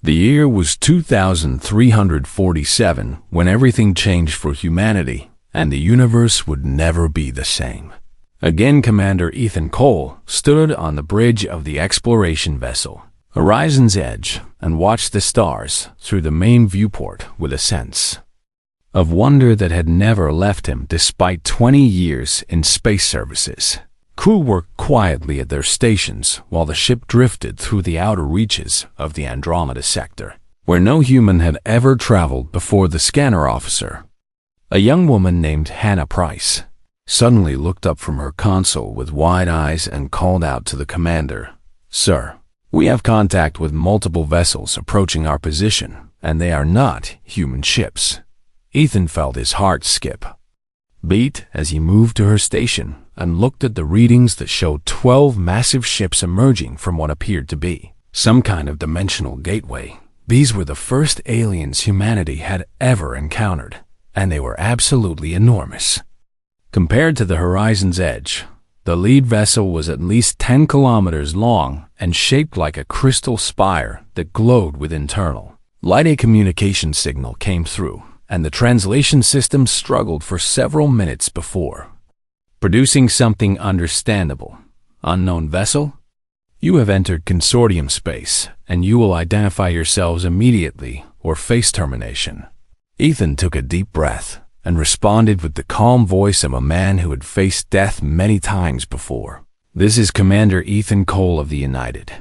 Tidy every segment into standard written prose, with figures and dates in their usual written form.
The year was 2347 when everything changed for humanity, and the universe would never be the same. Again, Commander Ethan Cole stood on the bridge of the exploration vessel, Horizon's Edge, and watched the stars through the main viewport with a sense of wonder that had never left him despite 20 years in space services. Crew worked quietly at their stations while the ship drifted through the outer reaches of the Andromeda sector, where no human had ever traveled before. The scanner officer, a young woman named Hannah Price, suddenly looked up from her console with wide eyes and called out to the commander, "Sir, we have contact with multiple vessels approaching our position, and they are not human ships." Ethan felt his heart skip beat as he moved to her station and looked at the readings that showed 12 massive ships emerging from what appeared to be some kind of dimensional gateway. These were the first aliens humanity had ever encountered, and they were absolutely enormous. Compared to the Horizon's Edge, the lead vessel was at least 10 kilometers long and shaped like a crystal spire that glowed with internal light. A communication signal came through, and the translation system struggled for several minutes before producing something understandable. "Unknown vessel? You have entered Consortium space, and you will identify yourselves immediately or face termination." Ethan took a deep breath and responded with the calm voice of a man who had faced death many times before. "This is Commander Ethan Cole of the United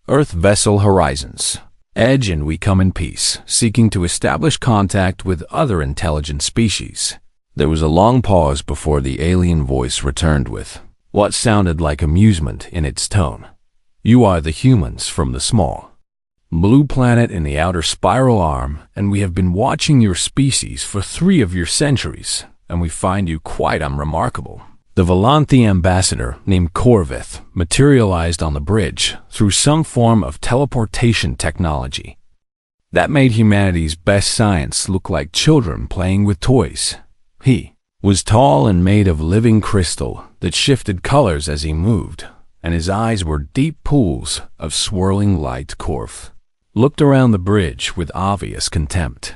Earth vessel Horizon's Edge, and we come in peace, seeking to establish contact with other intelligent species." There was a long pause before the alien voice returned with what sounded like amusement in its tone. "You are the humans from the small blue planet in the outer spiral arm, and we have been watching your species for 3 of your centuries, and we find you quite unremarkable." The Volanthi ambassador named Corvith materialized on the bridge through some form of teleportation technology that made humanity's best science look like children playing with toys. He was tall and made of living crystal that shifted colors as he moved, and his eyes were deep pools of swirling light. Corvith looked around the bridge with obvious contempt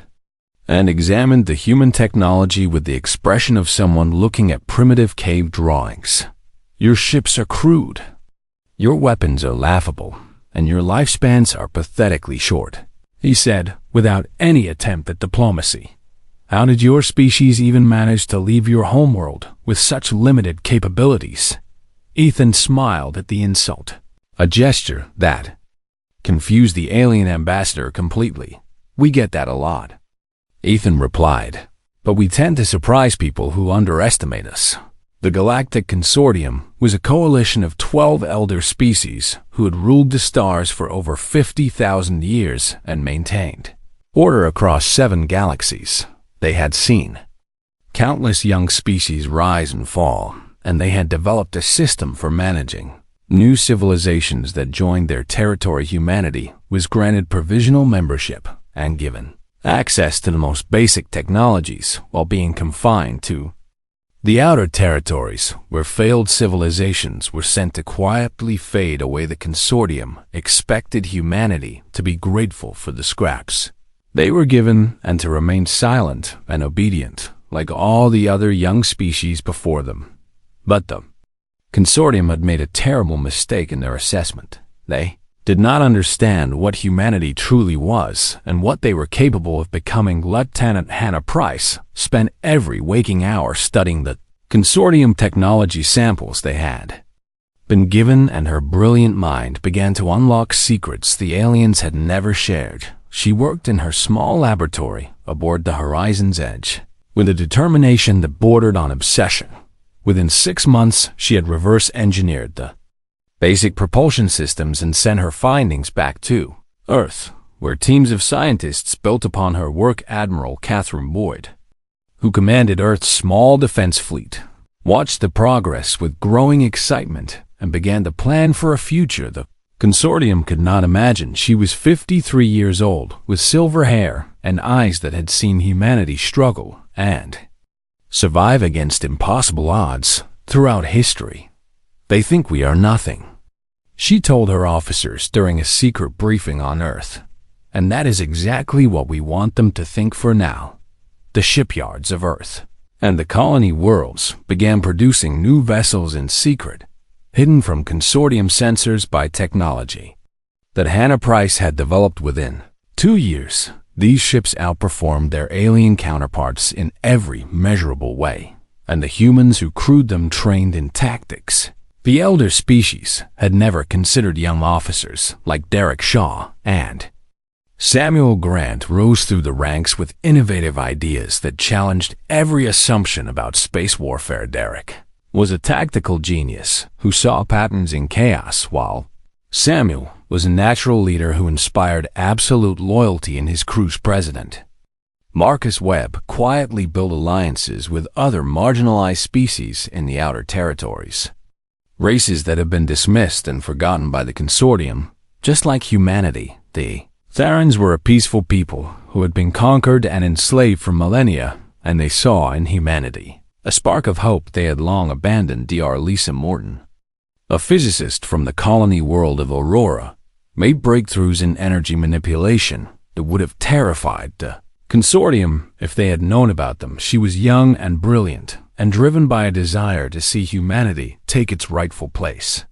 and examined the human technology with the expression of someone looking at primitive cave drawings. "Your ships are crude, your weapons are laughable, and your lifespans are pathetically short," he said, without any attempt at diplomacy. "How did your species even manage to leave your homeworld with such limited capabilities?" Ethan smiled at the insult, a gesture that confused the alien ambassador completely. "We get that a lot," Ethan replied, "but we tend to surprise people who underestimate us." The Galactic Consortium was a coalition of 12 elder species who had ruled the stars for over 50,000 years and maintained order across 7 galaxies. They had seen countless young species rise and fall, and they had developed a system for managing new civilizations that joined their territory. Humanity was granted provisional membership and given access to the most basic technologies while being confined to the outer territories, where failed civilizations were sent to quietly fade away. The Consortium expected humanity to be grateful for the scraps they were given and to remain silent and obedient like all the other young species before them. But the Consortium had made a terrible mistake in their assessment. They did not understand what humanity truly was and what they were capable of becoming. Lieutenant Hannah Price spent every waking hour studying the Consortium technology samples they had been given, and her brilliant mind began to unlock secrets the aliens had never shared. She worked in her small laboratory aboard the Horizon's Edge with a determination that bordered on obsession. Within 6 months, she had reverse engineered the basic propulsion systems and sent her findings back to Earth, where teams of scientists built upon her work. Admiral Catherine Boyd, who commanded Earth's small defense fleet, watched the progress with growing excitement and began to plan for a future the Consortium could not imagine. She was 53 years old, with silver hair and eyes that had seen humanity struggle and survive against impossible odds throughout history. "They think we are nothing," she told her officers during a secret briefing on Earth, And that is exactly what we want them to think for now. The shipyards of Earth and the colony worlds began producing new vessels in secret, hidden from consortium sensors by technology that Hannah Price had developed within 2 years. These ships outperformed their alien counterparts in every measurable way, and the humans who crewed them trained in tactics. The elder species had never considered young officers like Derek Shaw, and Samuel Grant rose through the ranks with innovative ideas that challenged every assumption about space warfare. Derek was a tactical genius who saw patterns in chaos, while Samuel was a natural leader who inspired absolute loyalty in his crew's president. Marcus Webb quietly built alliances with other marginalized species in the outer territories, races that have been dismissed and forgotten by the consortium. Just like humanity, the Tharans were a peaceful people who had been conquered and enslaved for millennia, and they saw in humanity a spark of hope they had long abandoned. Dr. Lisa Morton, a physicist from the colony world of Aurora, made breakthroughs in energy manipulation that would have terrified the consortium if they had known about them. She was young and brilliant, and driven by a desire to see humanity take its rightful place.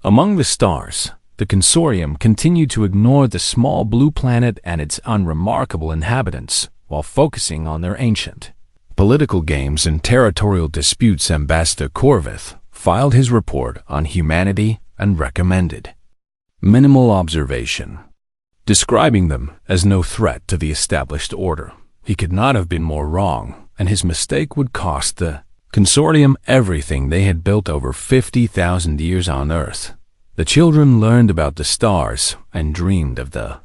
Among the stars, the consortium continued to ignore the small blue planet and its unremarkable inhabitants while focusing on their ancient political games and territorial disputes. Ambassador Corvith filed his report on humanity and recommended minimal observation, describing them as no threat to the established order. He could not have been more wrong, and his mistake would cost the consortium everything they had built over 50,000 years on Earth. The children learned about the stars and dreamed of the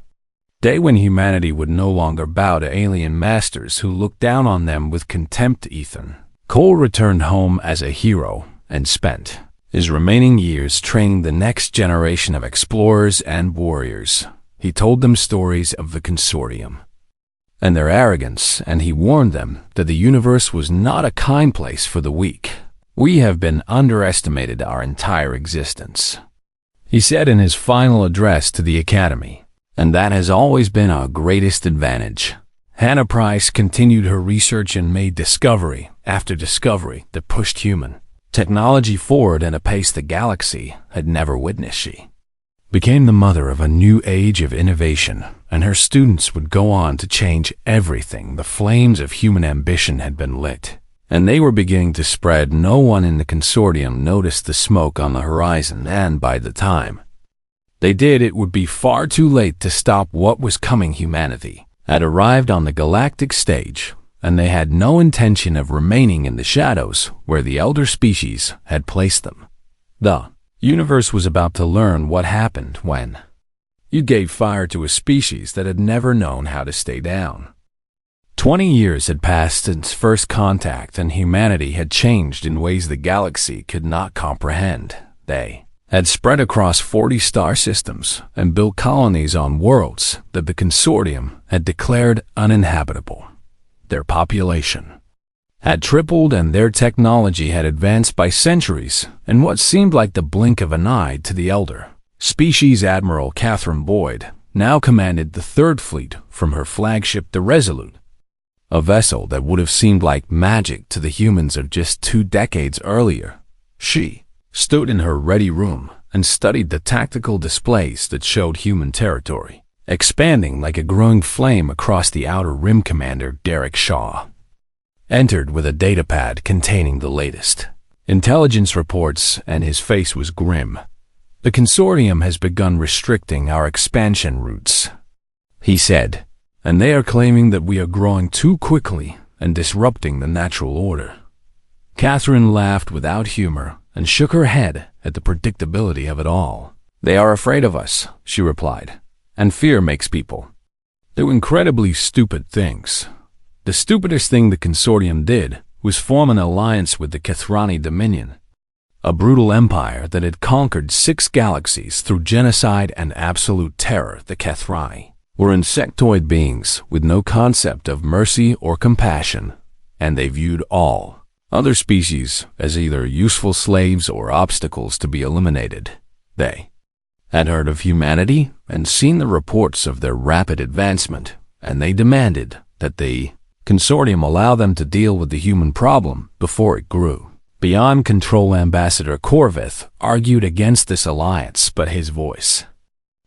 day when humanity would no longer bow to alien masters who looked down on them with contempt. Ethan Cole returned home as a hero and spent his remaining years training the next generation of explorers and warriors. He told them stories of the consortium and their arrogance, and he warned them that the universe was not a kind place for the weak. "We have been underestimated our entire existence," he said in his final address to the Academy, "and that has always been our greatest advantage." Hannah Price continued her research and made discovery after discovery that pushed human technology forward at a pace the galaxy had never witnessed. She became the mother of a new age of innovation, and her students would go on to change everything. The flames of human ambition had been lit, and they were beginning to spread. No one in the consortium noticed the smoke on the horizon, and by the time they did, it would be far too late to stop what was coming. Humanity had arrived on the galactic stage, and they had no intention of remaining in the shadows where the elder species had placed them. The universe was about to learn what happened when you gave fire to a species that had never known how to stay down. 20 years had passed since first contact, and humanity had changed in ways the galaxy could not comprehend. They had spread across 40 star systems and built colonies on worlds that the consortium had declared uninhabitable. Their population had tripled, and their technology had advanced by centuries in what seemed like the blink of an eye to the elder species. Admiral Catherine Boyd now commanded the Third Fleet from her flagship, the Resolute, a vessel that would have seemed like magic to the humans of just 2 decades earlier. She stood in her ready room and studied the tactical displays that showed human territory expanding like a growing flame across the outer rim. Commander Derek Shaw entered with a datapad containing the latest intelligence reports, and his face was grim. "The consortium has begun restricting our expansion routes," he said, "and they are claiming that we are growing too quickly and disrupting the natural order." Catherine laughed without humor and shook her head at the predictability of it all. "They are afraid of us," she replied, "and fear makes people do incredibly stupid things." The stupidest thing the consortium did was form an alliance with the Kethrani Dominion, a brutal empire that had conquered 6 galaxies through genocide and absolute terror. The Kethrani were insectoid beings with no concept of mercy or compassion, and they viewed all other species as either useful slaves or obstacles to be eliminated. They had heard of humanity and seen the reports of their rapid advancement, and they demanded that the consortium allow them to deal with the human problem before it grew. Beyond Control Ambassador Corvith argued against this alliance, but his voice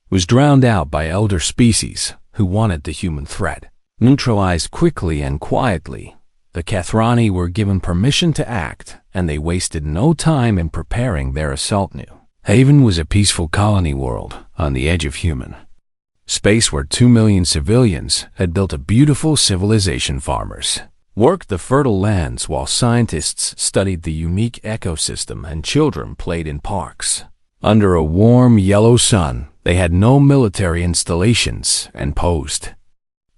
was drowned out by elder species who wanted the human threat neutralized quickly and quietly. The Kathrani were given permission to act, and they wasted no time in preparing their assault. New Haven was a peaceful colony world on the edge of human space where 2 million civilians had built a beautiful civilization. Farmers worked the fertile lands while scientists studied the unique ecosystem and children played in parks. Under a warm yellow sun, they had no military installations and posed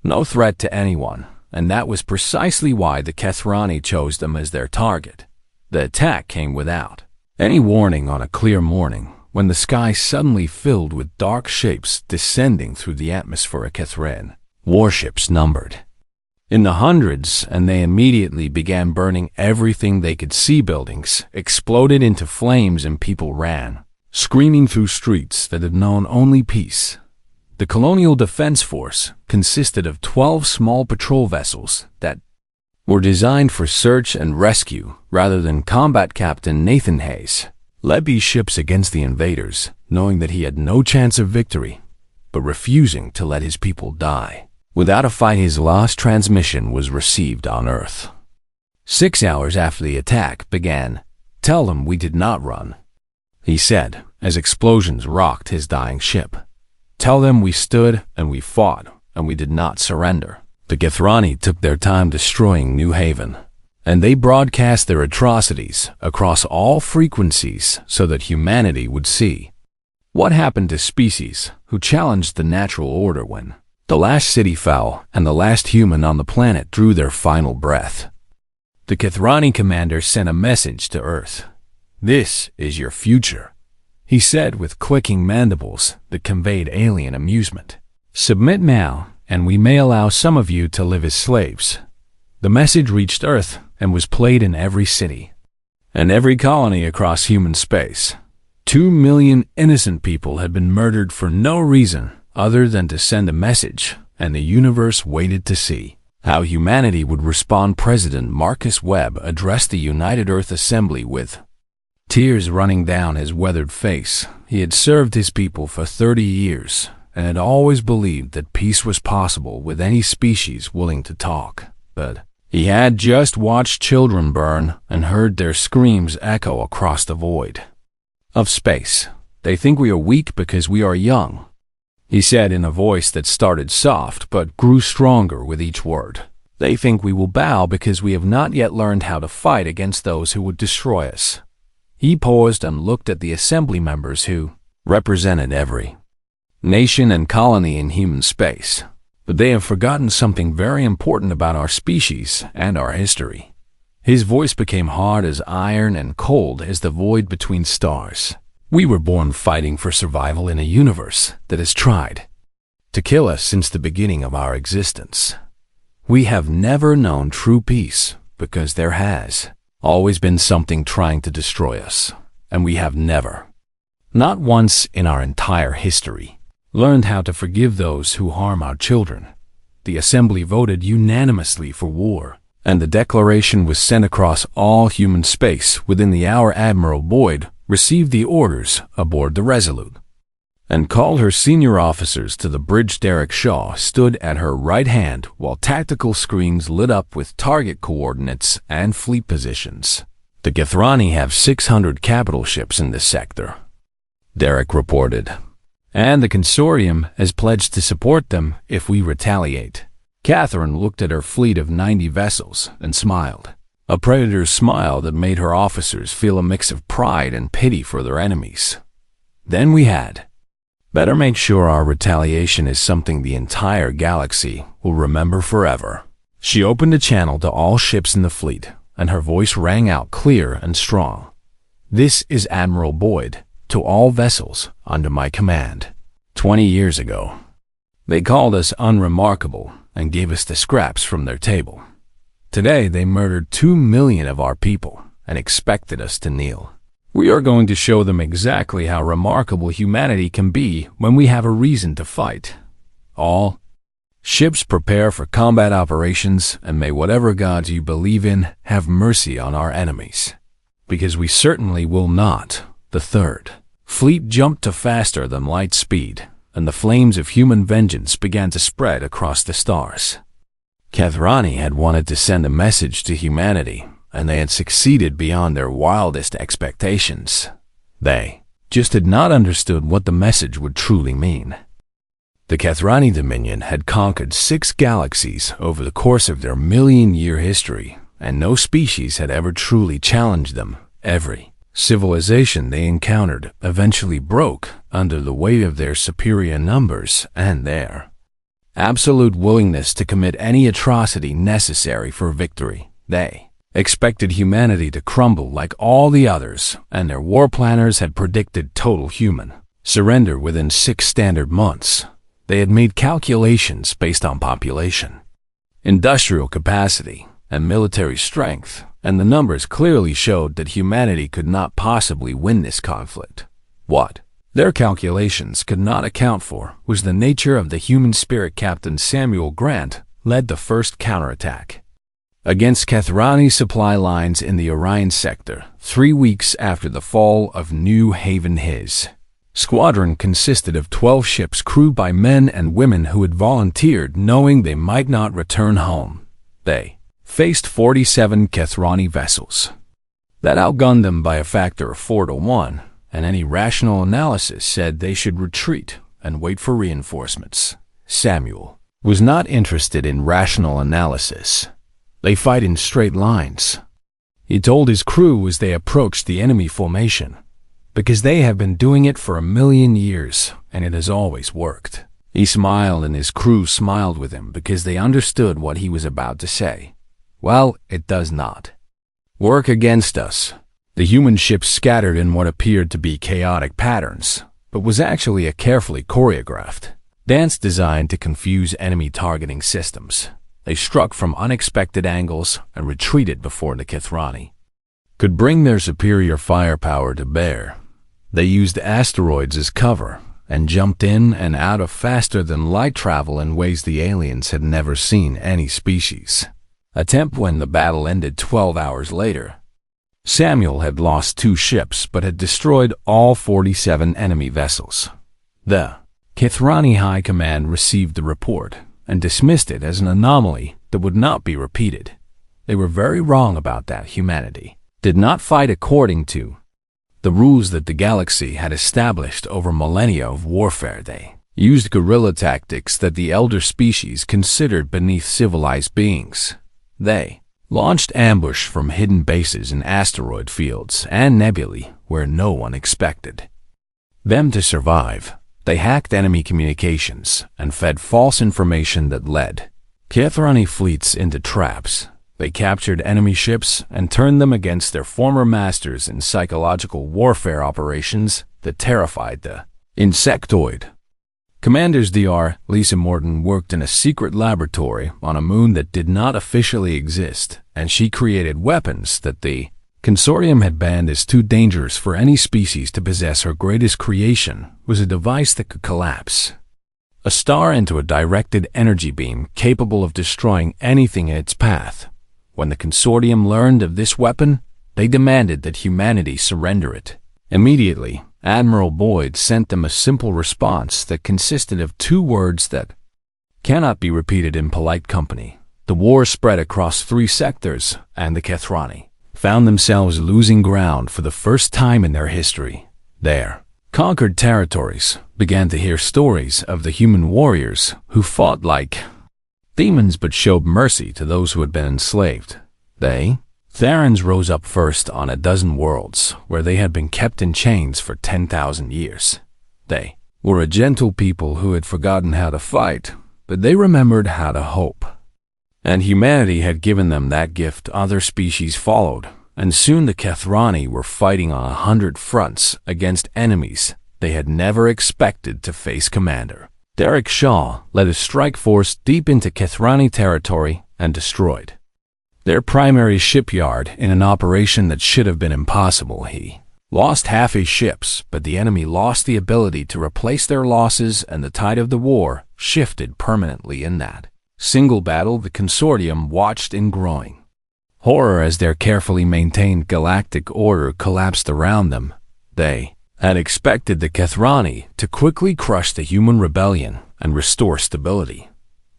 no threat to anyone, and that was precisely why the Kathrani chose them as their target. The attack came without any warning on a clear morning, when the sky suddenly filled with dark shapes descending through the atmosphere. Kathran warships numbered in the hundreds, and they immediately began burning everything they could see. Buildings exploded into flames and people ran, screaming through streets that had known only peace. The Colonial Defense Force consisted of 12 small patrol vessels that were designed for search and rescue rather than combat. Captain Nathan Hayes led these ships against the invaders, knowing that he had no chance of victory, but refusing to let his people die. Without a fight, his lost transmission was received on Earth. 6 hours after the attack began, "Tell them we did not run," he said, as explosions rocked his dying ship. "Tell them we stood and we fought and we did not surrender." The Kathrani took their time destroying New Haven, and they broadcast their atrocities across all frequencies so that humanity would see what happened to species who challenged the natural order when the last city fell and the last human on the planet drew their final breath. The Kathrani commander sent a message to Earth. "This is your future," he said with clicking mandibles that conveyed alien amusement. "Submit now, and we may allow some of you to live as slaves." The message reached Earth and was played in every city and every colony across human space. 2 million innocent people had been murdered for no reason other than to send a message, and the universe waited to see how humanity would respond. President Marcus Webb addressed the United Earth Assembly with tears running down his weathered face. He had served his people for 30 years and had always believed that peace was possible with any species willing to talk. But he had just watched children burn and heard their screams echo across the void of space. "They think we are weak because we are young," he said in a voice that started soft but grew stronger with each word. "They think we will bow because we have not yet learned how to fight against those who would destroy us." He paused and looked at the assembly members who represented every nation and colony in human space. "But they have forgotten something very important about our species and our history." His voice became hard as iron and cold as the void between stars. "We were born fighting for survival in a universe that has tried to kill us since the beginning of our existence. We have never known true peace because there has always been something trying to destroy us, and we have never, not once in our entire history, learned how to forgive those who harm our children." The assembly voted unanimously for war, and the declaration was sent across all human space. Within the hour, Admiral Boyd received the orders aboard the Resolute and called her senior officers to the bridge. Derek Shaw stood at her right hand while tactical screens lit up with target coordinates and fleet positions. "The Kathrani have 600 capital ships in this sector," Derek reported, "and the consortium has pledged to support them if we retaliate." Catherine looked at her fleet of 90 vessels and smiled, a predator's smile that made her officers feel a mix of pride and pity for their enemies. "Then we had better make sure our retaliation is something the entire galaxy will remember forever." She opened a channel to all ships in the fleet, and her voice rang out clear and strong. "This is Admiral Boyd to all vessels under my command. 20 years ago, they called us unremarkable and gave us the scraps from their table. Today, they murdered 2 million of our people and expected us to kneel. We are going to show them exactly how remarkable humanity can be when we have a reason to fight. All ships prepare for combat operations, and may whatever gods you believe in have mercy on our enemies. Because we certainly will not. The third fleet jumped to faster than light speed, and the flames of human vengeance began to spread across the stars. Kathrani had wanted to send a message to humanity, and they had succeeded beyond their wildest expectations. They just had not understood what the message would truly mean. The Kathrani Dominion had conquered 6 galaxies over the course of their million-year history, and no species had ever truly challenged them. Every civilization they encountered eventually broke under the weight of their superior numbers and their absolute willingness to commit any atrocity necessary for victory. They expected humanity to crumble like all the others, and their war planners had predicted total human surrender within 6 standard months. They had made calculations based on population, industrial capacity, and military strength, and the numbers clearly showed that humanity could not possibly win this conflict. What their calculations could not account for was the nature of the human spirit. Captain Samuel Grant led the first counterattack against Kathrani supply lines in the Orion sector 3 weeks after the fall of New Haven. His squadron consisted of 12 ships crewed by men and women who had volunteered knowing they might not return home. They faced 47 Kathrani vessels that outgunned them by a factor of 4 to 1, and any rational analysis said they should retreat and wait for reinforcements. Samuel was not interested in rational analysis. They fight in straight lines, he told his crew as they approached the enemy formation, because they have been doing it for 1,000,000 years, and it has always worked. He smiled, and his crew smiled with him because they understood what he was about to say. Well, it does not work against us. The human ships scattered in what appeared to be chaotic patterns, but was actually a carefully choreographed dance designed to confuse enemy targeting systems. They struck from unexpected angles and retreated before the Kathrani could bring their superior firepower to bear. They used asteroids as cover and jumped in and out of faster-than-light travel in ways the aliens had never seen any species attempt. When the battle ended 12 hours later, Samuel had lost 2 ships but had destroyed all 47 enemy vessels. The Kathrani High Command received the report and dismissed it as an anomaly that would not be repeated. They were very wrong about that. Humanity did not fight according to the rules that the galaxy had established over millennia of warfare. They used guerrilla tactics that the elder species considered beneath civilized beings. They launched ambush from hidden bases in asteroid fields and nebulae where no one expected them to survive. They hacked enemy communications and fed false information that led Kathrani fleets into traps. They captured enemy ships and turned them against their former masters in psychological warfare operations that terrified the insectoid commanders. Dr. Lisa Morton worked in a secret laboratory on a moon that did not officially exist, and she created weapons that the Consortium had banned as too dangerous for any species to possess. Her greatest creation was a device that could collapse a star into a directed energy beam capable of destroying anything in its path. When the Consortium learned of this weapon, they demanded that humanity surrender it. Immediately, Admiral Boyd sent them a simple response that consisted of 2 words that cannot be repeated in polite company. The war spread across 3 sectors, and the Kathrani found themselves losing ground for the first time in their history. Their conquered territories began to hear stories of the human warriors who fought like demons but showed mercy to those who had been enslaved. They, Therans, rose up first on a dozen worlds where they had been kept in chains for 10,000 years. They were a gentle people who had forgotten how to fight, but they remembered how to hope. And humanity had given them that gift. Other species followed, and soon the Kathrani were fighting on 100 fronts against enemies they had never expected to face. Commander Derek Shaw led a strike force deep into Kathrani territory and destroyed their primary shipyard in an operation that should have been impossible. He lost half his ships, but the enemy lost the ability to replace their losses, and the tide of the war shifted permanently in that single battle. The Consortium watched in growing horror as their carefully maintained galactic order collapsed around them. They had expected the Kethrani to quickly crush the human rebellion and restore stability,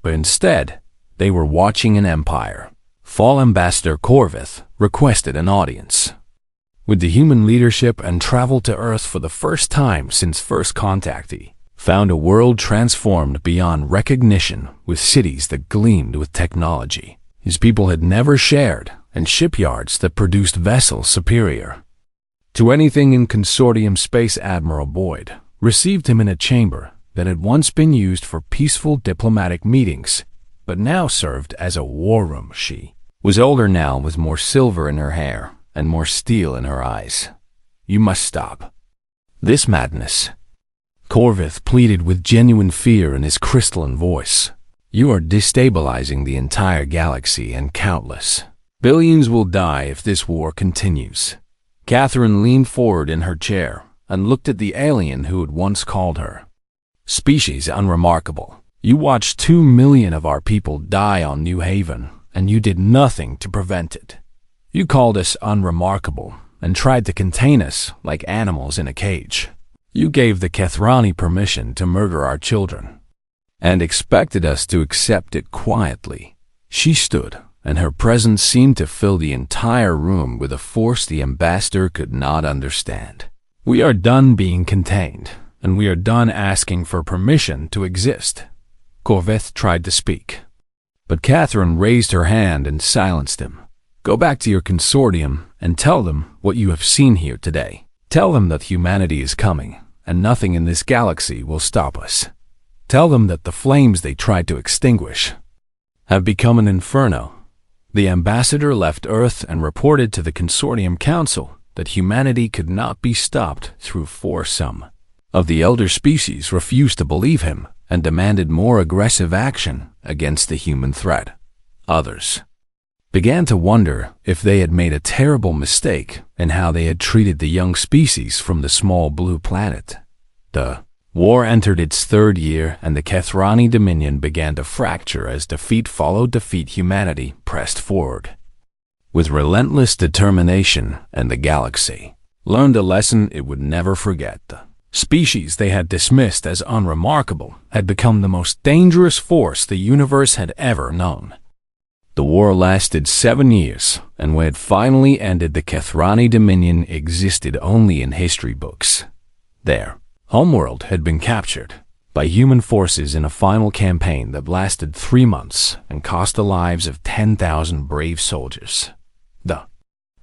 but instead, they were watching an empire fall. Ambassador Corvith requested an audience with the human leadership and traveled to Earth for the first time since first contact. He found a world transformed beyond recognition, with cities that gleamed with technology his people had never shared, and shipyards that produced vessels superior to anything in Consortium space. Admiral Boyd received him in a chamber that had once been used for peaceful diplomatic meetings, but now served as a war room. She was older now, with more silver in her hair and more steel in her eyes. "You must stop this madness," Corvith pleaded with genuine fear in his crystalline voice. "You are destabilizing the entire galaxy, and countless billions will die if this war continues." Catherine leaned forward in her chair and looked at the alien who had once called her species unremarkable. "You watched 2 million of our people die on New Haven, and you did nothing to prevent it. You called us unremarkable and tried to contain us like animals in a cage. You gave the Kethrani permission to murder our children and expected us to accept it quietly." She stood, and her presence seemed to fill the entire room with a force the ambassador could not understand. "We are done being contained, and we are done asking for permission to exist." Corvith tried to speak, but Catherine raised her hand and silenced him. "Go back to your Consortium and tell them what you have seen here today. Tell them that humanity is coming, and nothing in this galaxy will stop us. Tell them that the flames they tried to extinguish have become an inferno." The ambassador left Earth and reported to the Consortium Council that humanity could not be stopped through force. Some of the elder species refused to believe him and demanded more aggressive action against the human threat. Others began to wonder if they had made a terrible mistake in how they had treated the young species from the small blue planet. The war entered its 3rd year, and the Kethrani Dominion began to fracture as defeat followed defeat. Humanity pressed forward with relentless determination, and the galaxy learned a lesson it would never forget. The species they had dismissed as unremarkable had become the most dangerous force the universe had ever known. The war lasted 7 years, and when it finally ended, the Kethrani Dominion existed only in history books. Their homeworld had been captured by human forces in a final campaign that lasted 3 months and cost the lives of 10,000 brave soldiers. The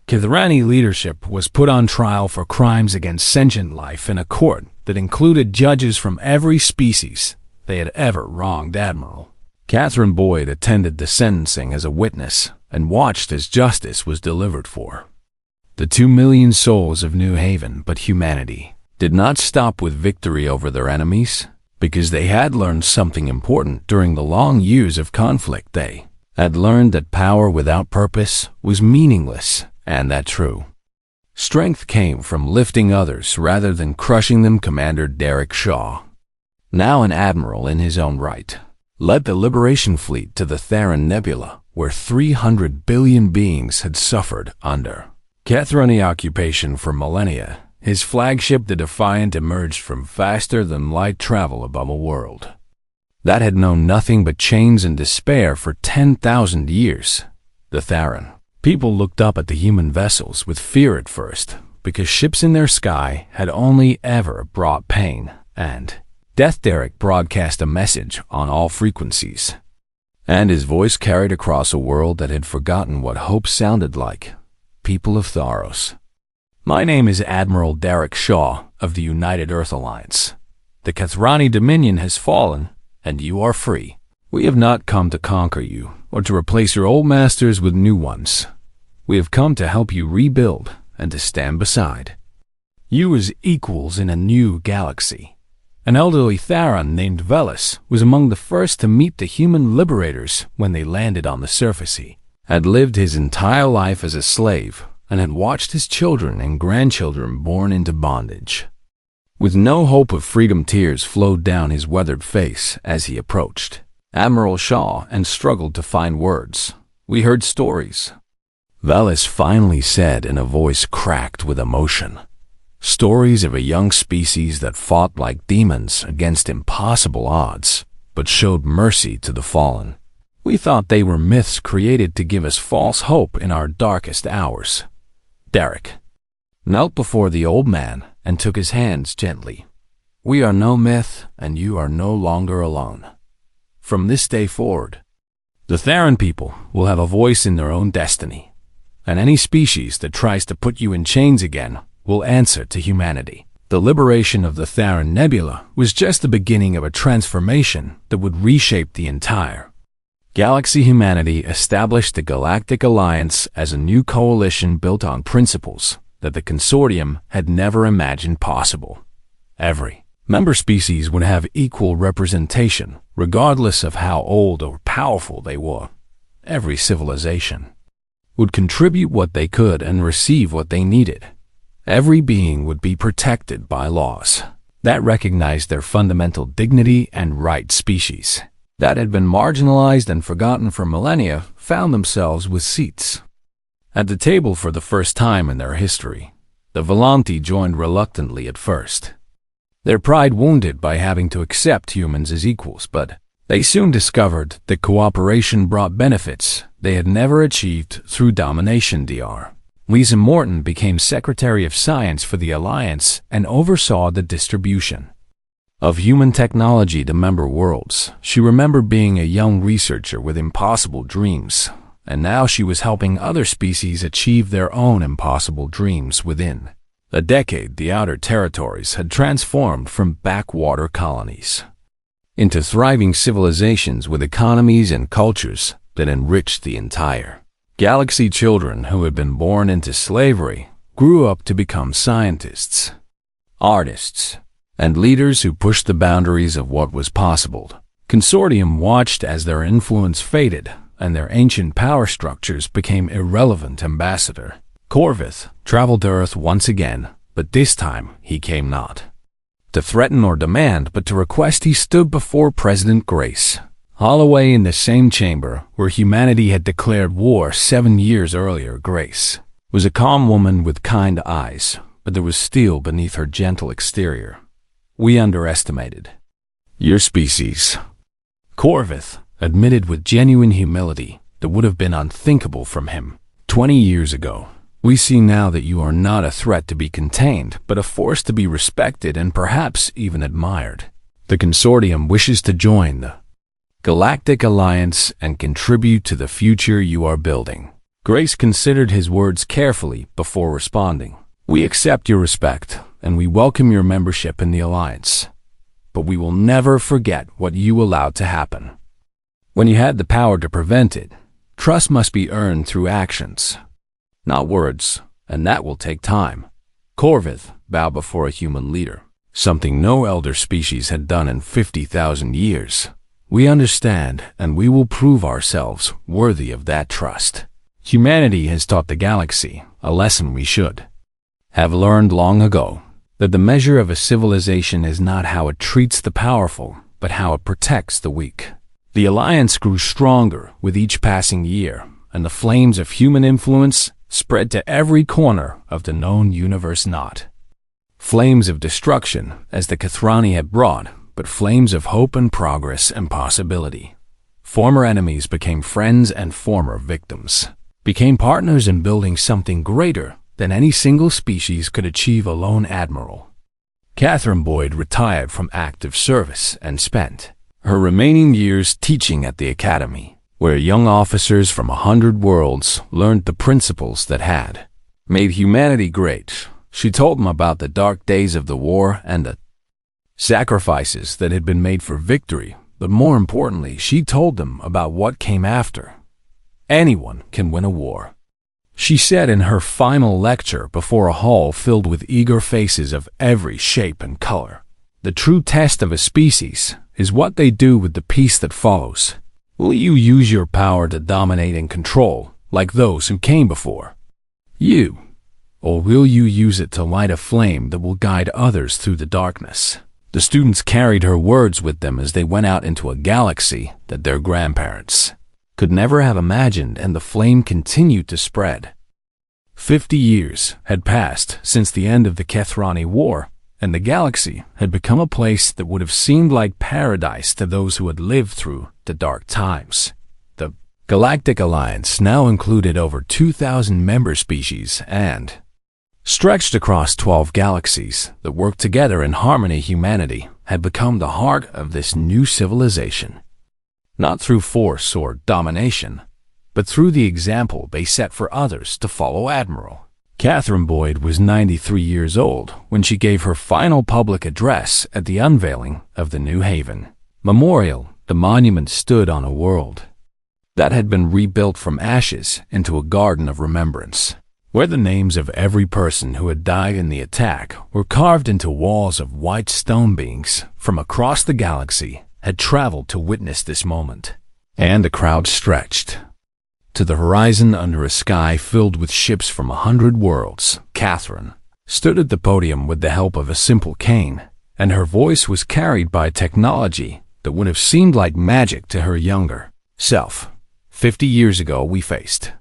Kethrani leadership was put on trial for crimes against sentient life in a court that included judges from every species they had ever wronged. Admiral Catherine Boyd attended the sentencing as a witness and watched as justice was delivered for the 2 million souls of New Haven. But humanity did not stop with victory over their enemies, because they had learned something important during the long years of conflict. They had learned that power without purpose was meaningless, and that true strength came from lifting others rather than crushing them. Commander Derek Shaw, now an admiral in his own right, led the Liberation Fleet to the Theron Nebula, where 300 billion beings had suffered under Kethrani occupation for millennia. His flagship, the Defiant, emerged from faster-than-light travel above a world that had known nothing but chains and despair for 10,000 years. The Theron people looked up at the human vessels with fear at first, because ships in their sky had only ever brought pain and death. Derek broadcast a message on all frequencies, and his voice carried across a world that had forgotten what hope sounded like. People of Tharos, my name is Admiral Derek Shaw of the United Earth Alliance. The Kethrani Dominion has fallen, and you are free. We have not come to conquer you or to replace your old masters with new ones. We have come to help you rebuild and to stand beside you as equals in a new galaxy. An elderly Theron named Velis was among the first to meet the human liberators when they landed on the surface. He had lived his entire life as a slave and had watched his children and grandchildren born into bondage. With no hope of freedom, tears flowed down his weathered face as he approached Admiral Shaw and struggled to find words. "We heard stories," Velis finally said in a voice cracked with emotion. "Stories of a young species that fought like demons against impossible odds, but showed mercy to the fallen. We thought they were myths created to give us false hope in our darkest hours." Derek knelt before the old man and took his hands gently. "We are no myth, and you are no longer alone. From this day forward, the Theran people will have a voice in their own destiny, and any species that tries to put you in chains again will answer to humanity." The liberation of the Theran Nebula was just the beginning of a transformation that would reshape the entire galaxy. Humanity established the Galactic Alliance as a new coalition built on principles that the Consortium had never imagined possible. Every member species would have equal representation, regardless of how old or powerful they were. Every civilization would contribute what they could and receive what they needed. Every being would be protected by laws that recognized their fundamental dignity and right. Species that had been marginalized and forgotten for millennia found themselves with seats at the table for the first time in their history. The Volanti joined reluctantly at first, their pride wounded by having to accept humans as equals, but they soon discovered that cooperation brought benefits they had never achieved through domination. Dr. Lisa Morton became Secretary of Science for the Alliance and oversaw the distribution of human technology to member worlds. She remembered being a young researcher with impossible dreams, and now she was helping other species achieve their own impossible dreams. Within a decade, the outer territories had transformed from backwater colonies into thriving civilizations with economies and cultures that enriched the entire galaxy. Children who had been born into slavery grew up to become scientists, artists, and leaders who pushed the boundaries of what was possible. Consortium watched as their influence faded and their ancient power structures became irrelevant. Ambassador Corvith traveled to Earth once again, but this time he came not to threaten or demand, but to request. He stood before President Grace Holloway in the same chamber where humanity had declared war 7 years earlier. Grace was a calm woman with kind eyes, but there was steel beneath her gentle exterior. "We underestimated your species," Corvith admitted with genuine humility that would have been unthinkable from him 20 years ago. "We see now that you are not a threat to be contained, but a force to be respected and perhaps even admired. The Consortium wishes to join the Galactic Alliance and contribute to the future you are building." Grace considered his words carefully before responding. "We accept your respect, and we welcome your membership in the Alliance. But we will never forget what you allowed to happen. When you had the power to prevent it, trust must be earned through actions, not words, and that will take time." Corvith bowed before a human leader, something no elder species had done in 50,000 years. "We understand, and we will prove ourselves worthy of that trust. Humanity has taught the galaxy a lesson we should have learned long ago, that the measure of a civilization is not how it treats the powerful, but how it protects the weak." The Alliance grew stronger with each passing year, and the flames of human influence spread to every corner of the known universe. Not flames of destruction, as the Kathrani had brought, but flames of hope and progress and possibility. Former enemies became friends, and former victims became partners in building something greater than any single species could achieve alone. Admiral Catherine Boyd retired from active service and spent her remaining years teaching at the Academy, where young officers from 100 worlds learned the principles that had made humanity great. She told them about the dark days of the war and the sacrifices that had been made for victory, but more importantly, she told them about what came after. Anyone can win a war, she said in her final lecture before a hall filled with eager faces of every shape and color. The true test of a species is what they do with the peace that follows. Will you use your power to dominate and control, like those who came before? You. Or will you use it to light a flame that will guide others through the darkness? The students carried her words with them as they went out into a galaxy that their grandparents could never have imagined, and the flame continued to spread. 50 years had passed since the end of the HFY War, and the galaxy had become a place that would have seemed like paradise to those who had lived through the dark times. The Galactic Alliance now included over 2,000 member species and stretched across 12 galaxies that worked together in harmony. Humanity had become the heart of this new civilization, not through force or domination, but through the example they set for others to follow. Admiral Catherine Boyd was 93 years old when she gave her final public address at the unveiling of the New Haven Memorial. The monument stood on a world that had been rebuilt from ashes into a garden of remembrance, where the names of every person who had died in the attack were carved into walls of white stone. Beings from across the galaxy had traveled to witness this moment, and the crowd stretched to the horizon under a sky filled with ships from 100 worlds. Catherine stood at the podium with the help of a simple cane, and her voice was carried by technology that would have seemed like magic to her younger self. 50 years ago, we faced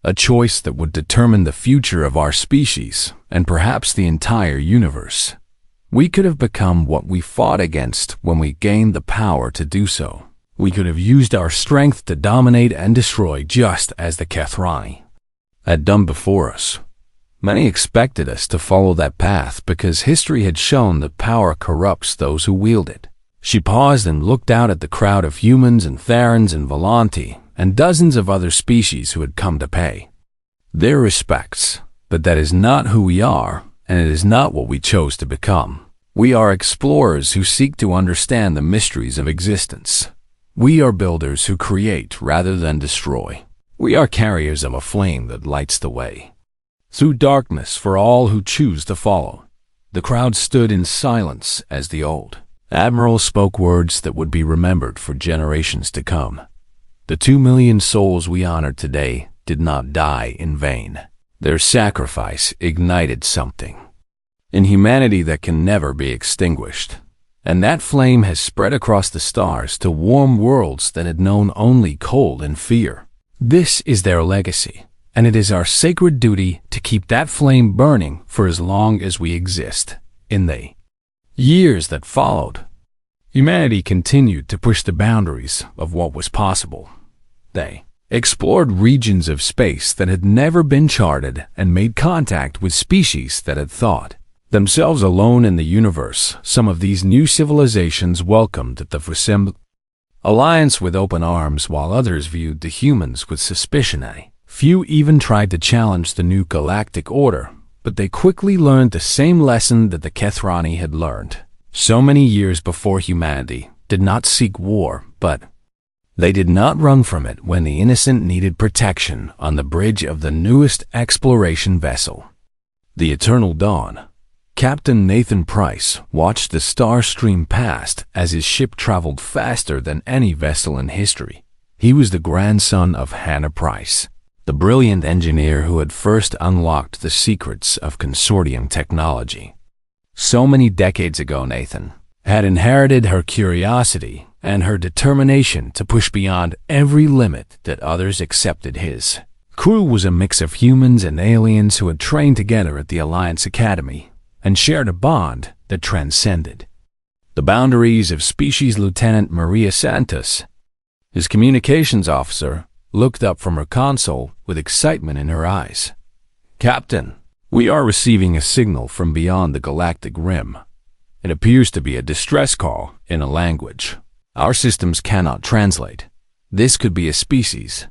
a choice that would determine the future of our species and perhaps the entire universe. We could have become what we fought against when we gained the power to do so. We could have used our strength to dominate and destroy, just as the HFY had done before us. Many expected us to follow that path because history had shown that power corrupts those who wield it. She paused and looked out at the crowd of humans and Therans and Volanti and dozens of other species who had come to pay their respects. But that is not who we are, and it is not what we chose to become. We are explorers who seek to understand the mysteries of existence. We are builders who create rather than destroy. We are carriers of a flame that lights the way through darkness for all who choose to follow. The crowd stood in silence as the old Admiral spoke words that would be remembered for generations to come. The 2 million souls we honor today did not die in vain. Their sacrifice ignited something in humanity that can never be extinguished. And that flame has spread across the stars to warm worlds that had known only cold and fear. This is their legacy, and it is our sacred duty to keep that flame burning for as long as we exist. In the years that followed, humanity continued to push the boundaries of what was possible. They explored regions of space that had never been charted and made contact with species that had thought themselves alone in the universe. Some of these new civilizations welcomed the HFY Alliance with open arms, while others viewed the humans with suspicion. Few even tried to challenge the new galactic order, but they quickly learned the same lesson that the HFY had learned so many years before. Humanity did not seek war, but they did not run from it when the innocent needed protection. On the bridge of the newest exploration vessel, the Eternal Dawn, Captain Nathan Price watched the star stream past as his ship traveled faster than any vessel in history. He was the grandson of Hannah Price, the brilliant engineer who had first unlocked the secrets of consortium technology. So many decades ago, Nathan had inherited her curiosity and her determination to push beyond every limit that others accepted. His crew was a mix of humans and aliens who had trained together at the Alliance Academy and shared a bond that transcended the boundaries of species. Lieutenant Maria Santos, his communications officer, looked up from her console with excitement in her eyes. "Captain, we are receiving a signal from beyond the galactic rim. It appears to be a distress call in a language our systems cannot translate. This could be a species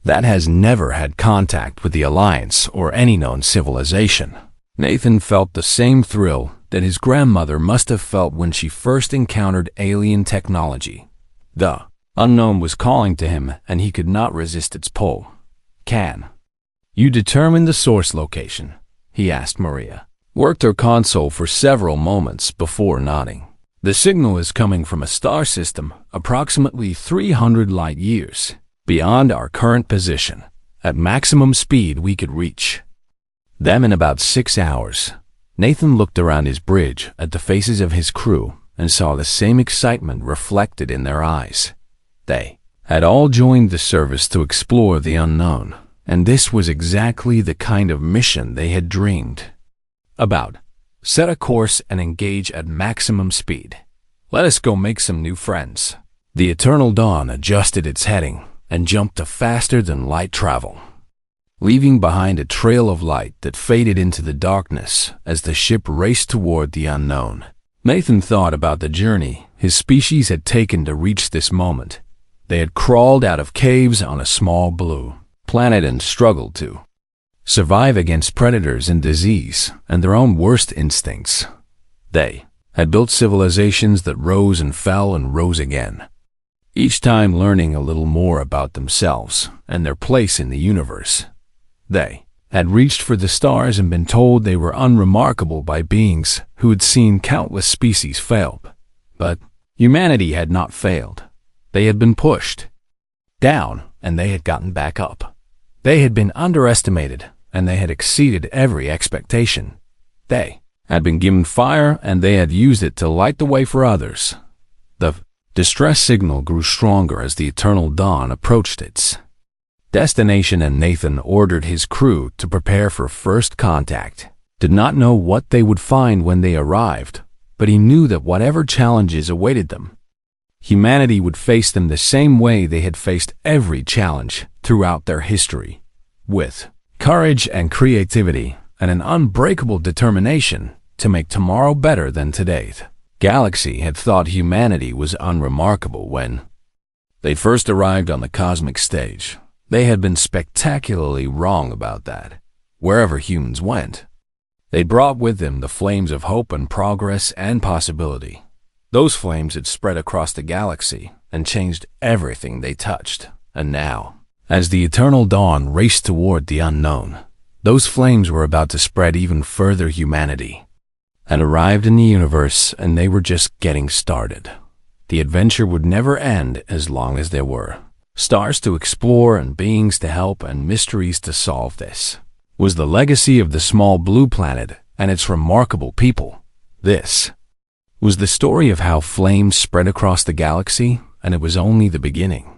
that has never had contact with the Alliance or any known civilization." Nathan felt the same thrill that his grandmother must have felt when she first encountered alien technology. The unknown was calling to him, and he could not resist its pull. "Can you determine the source location?" he asked Maria. Worked her console for several moments before nodding. "The signal is coming from a star system approximately 300 light years beyond our current position. At maximum speed we could reach Then in about 6 hours, Nathan looked around his bridge at the faces of his crew and saw the same excitement reflected in their eyes. They had all joined the service to explore the unknown, and this was exactly the kind of mission they had dreamed about. Set a course and engage at maximum speed. Let us go make some new friends. The Eternal Dawn adjusted its heading and jumped to faster-than-light travel, leaving behind a trail of light that faded into the darkness as the ship raced toward the unknown. Nathan thought about the journey his species had taken to reach this moment. They had crawled out of caves on a small blue planet and struggled to survive against predators and disease and their own worst instincts. They had built civilizations that rose and fell and rose again, each time learning a little more about themselves and their place in the universe. They had reached for the stars and been told they were unremarkable by beings who had seen countless species fail. But humanity had not failed. They had been pushed down, and they had gotten back up. They had been underestimated, and they had exceeded every expectation. They had been given fire, and they had used it to light the way for others. The distress signal grew stronger as the Eternal Dawn approached its destination, and Nathan ordered his crew to prepare for first contact. Did not know what they would find when they arrived, but he knew that whatever challenges awaited them, humanity would face them the same way they had faced every challenge throughout their history, with courage and creativity and an unbreakable determination to make tomorrow better than today. The galaxy had thought humanity was unremarkable when they first arrived on the cosmic stage. They had been spectacularly wrong about that. Wherever humans went, they brought with them the flames of hope and progress and possibility. Those flames had spread across the galaxy and changed everything they touched. And now, as the Eternal Dawn raced toward the unknown, those flames were about to spread even further. Humanity had arrived in the universe, and they were just getting started. The adventure would never end as long as there were stars to explore and beings to help and mysteries to solve. This was the legacy of the small blue planet and its remarkable people. This was the story of how flames spread across the galaxy, and it was only the beginning.